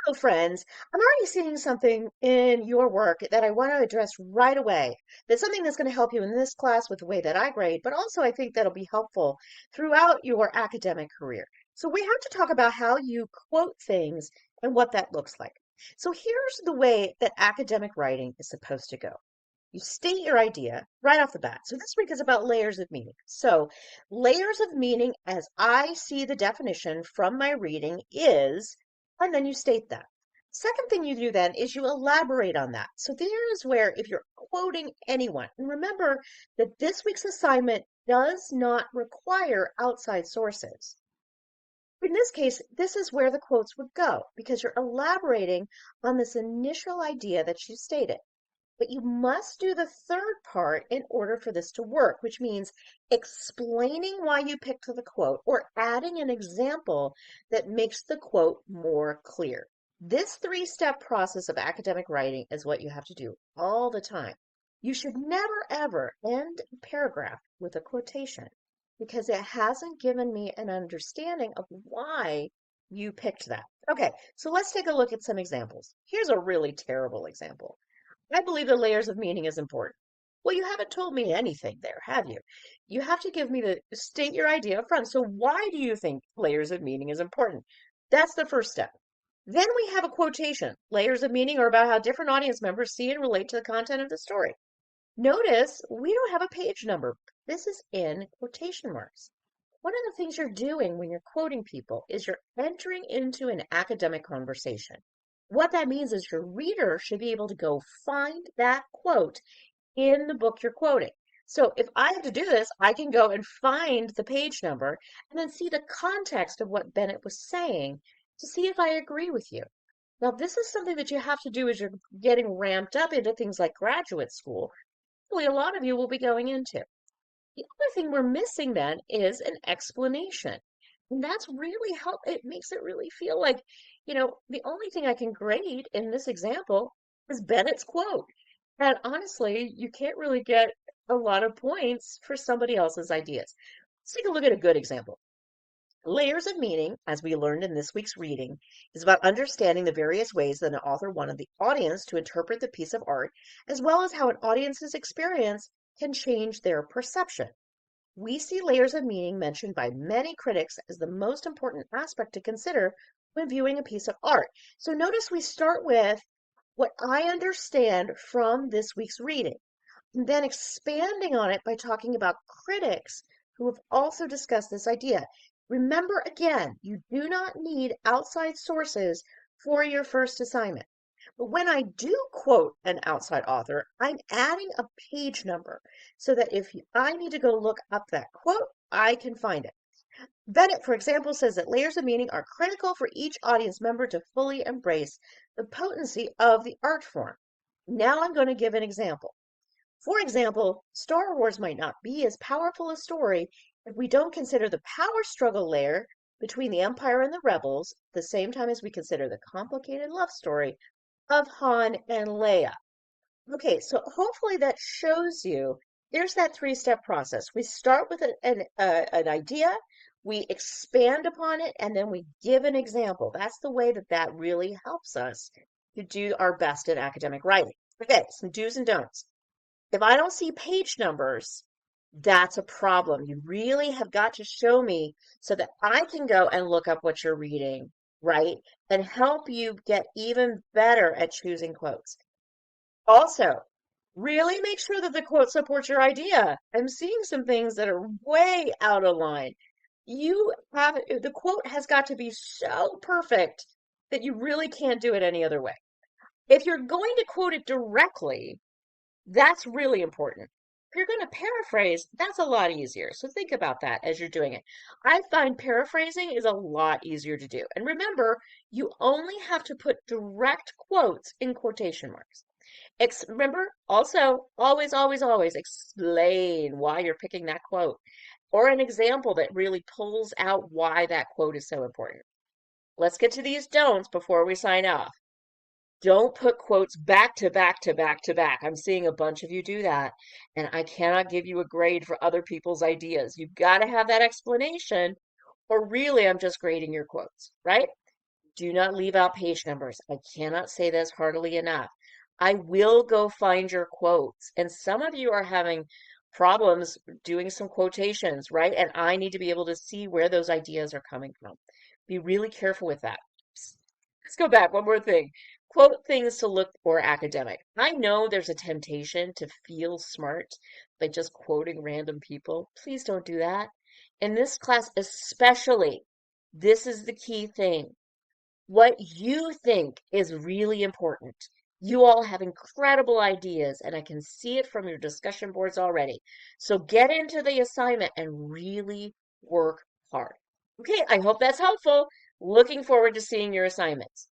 So, friends, I'm already seeing something in your work that I want to address right away. That's something that's going to help you in this class with the way that I grade, but also I think that'll be helpful throughout your academic career. So, we have to talk about how you quote things and what that looks like. So, here's the way that academic writing is supposed to go. You state your idea right off the bat. So, this week is about layers of meaning. So, layers of meaning, as I see the definition from my reading, is and then you state that. Second thing you do then is you elaborate on that. So there is where if you're quoting anyone, and remember that this week's assignment does not require outside sources. In this case, this is where the quotes would go because you're elaborating on this initial idea that you stated. But you must do the third part in order for this to work, which means explaining why you picked the quote or adding an example that makes the quote more clear. This three-step process of academic writing is what you have to do all the time. You should never, ever end a paragraph with a quotation because it hasn't given me an understanding of why you picked that. Okay, so let's take a look at some examples. Here's a really terrible example. I believe the layers of meaning is important. Well, you haven't told me anything there, have you? You have to give me the state your idea up front. So why do you think layers of meaning is important? That's the first step. Then we have a quotation. Layers of meaning are about how different audience members see and relate to the content of the story. Notice we don't have a page number. This is in quotation marks. One of the things you're doing when you're quoting people is you're entering into an academic conversation. What that means is your reader should be able to go find that quote in the book you're quoting. So if I have to do this, I can go and find the page number and then see the context of what Bennett was saying to see if I agree with you. Now, this is something that you have to do as you're getting ramped up into things like graduate school. Hopefully, a lot of you will be going into. The other thing we're missing then is an explanation. And that's really it makes it really feel like, the only thing I can grade in this example is Bennett's quote. And honestly, you can't really get a lot of points for somebody else's ideas. Let's take a look at a good example. Layers of meaning, as we learned in this week's reading, is about understanding the various ways that an author wanted the audience to interpret the piece of art, as well as how an audience's experience can change their perception. We see layers of meaning mentioned by many critics as the most important aspect to consider when viewing a piece of art. So notice we start with what I understand from this week's reading, and then expanding on it by talking about critics who have also discussed this idea. Remember again, you do not need outside sources for your first assignment. But when I do quote an outside author, I'm adding a page number so that if I need to go look up that quote, I can find it. Bennett, for example, says that layers of meaning are critical for each audience member to fully embrace the potency of the art form. Now I'm going to give an example. For example, Star Wars might not be as powerful a story if we don't consider the power struggle layer between the Empire and the Rebels at the same time as we consider the complicated love story of Han and Leia. Okay, so hopefully that shows you there's that three-step process. We start with an idea, we expand upon it, and then we give an example. That's the way that that really helps us to do our best in academic writing. Okay, some do's and don'ts. If I don't see page numbers, that's a problem. You really have got to show me so that I can go and look up what you're reading, right? And help you get even better at choosing quotes. Also, really make sure that the quote supports your idea. I'm seeing some things that are way out of line. The quote has got to be so perfect that you really can't do it any other way. If you're going to quote it directly, that's really important. If you're going to paraphrase, that's a lot easier. So think about that as you're doing it. I find paraphrasing is a lot easier to do. And remember, you only have to put direct quotes in quotation marks. Remember, also, always, always, always explain why you're picking that quote or an example that really pulls out why that quote is so important. Let's get to these don'ts before we sign off. Don't put quotes back to back to back to back. I'm seeing a bunch of you do that, and I cannot give you a grade for other people's ideas. You've got to have that explanation, or really, I'm just grading your quotes, right? Do not leave out page numbers. I cannot say this heartily enough. I will go find your quotes. And some of you are having problems doing some quotations, right? And I need to be able to see where those ideas are coming from. Be really careful with that. Let's go back. One more thing. Quote things to look for academic. I know there's a temptation to feel smart by just quoting random people. Please don't do that. In this class, especially, this is the key thing. What you think is really important. You all have incredible ideas, and I can see it from your discussion boards already. So get into the assignment and really work hard. Okay, I hope that's helpful. Looking forward to seeing your assignments.